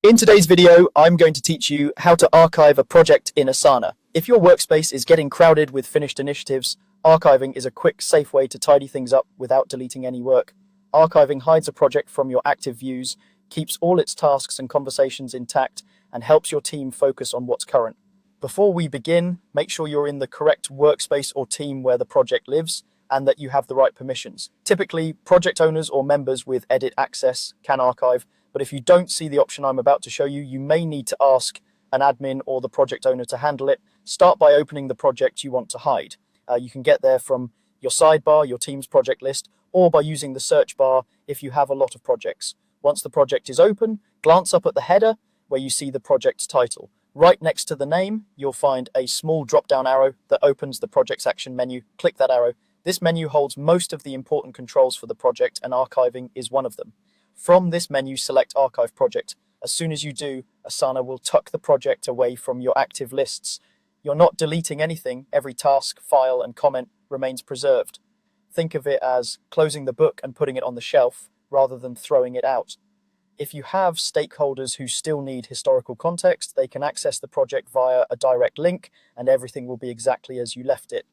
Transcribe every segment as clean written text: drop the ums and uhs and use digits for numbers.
In today's video, I'm going to teach you how to archive a project in Asana. If your workspace is getting crowded with finished initiatives, archiving is a quick, safe way to tidy things up without deleting any work. Archiving hides a project from your active views, keeps all its tasks and conversations intact, and helps your team focus on what's current. Before we begin, make sure you're in the correct workspace or team where the project lives and that you have the right permissions. Typically, project owners or members with edit access can archive, but if you don't see the option I'm about to show you, you may need to ask an admin or the project owner to handle it. Start by opening the project you want to hide. You can get there from your sidebar, your team's project list, or by using the search bar if you have a lot of projects. Once the project is open, glance up at the header where you see the project's title. Right next to the name, you'll find a small drop-down arrow that opens the project's action menu. Click that arrow. This menu holds most of the important controls for the project, and archiving is one of them. From this menu, select Archive Project. As soon as you do, Asana will tuck the project away from your active lists. You're not deleting anything. Every task, file, and comment remains preserved. Think of it as closing the book and putting it on the shelf rather than throwing it out. If you have stakeholders who still need historical context, they can access the project via a direct link, and everything will be exactly as you left it.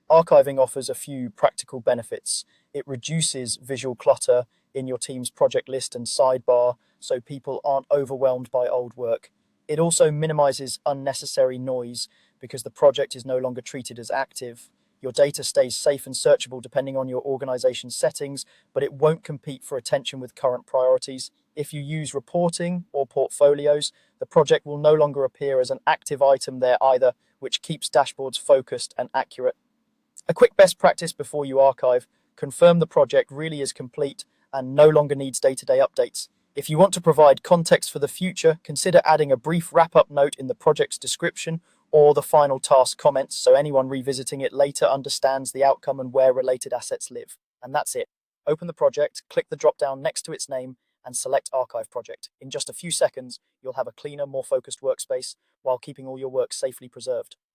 Archiving offers a few practical benefits. It reduces visual clutter in your team's project list and sidebar, so people aren't overwhelmed by old work. It also minimizes unnecessary noise because the project is no longer treated as active. Your data stays safe and searchable depending on your organization's settings, but it won't compete for attention with current priorities. If you use reporting or portfolios, the project will no longer appear as an active item there either, which keeps dashboards focused and accurate. A quick best practice before you archive: confirm the project really is complete and no longer needs day-to-day updates. If you want to provide context for the future, consider adding a brief wrap-up note in the project's description or the final task comments so anyone revisiting it later understands the outcome and where related assets live. And that's it. Open the project, click the drop-down next to its name, and select Archive Project. In just a few seconds, you'll have a cleaner, more focused workspace while keeping all your work safely preserved.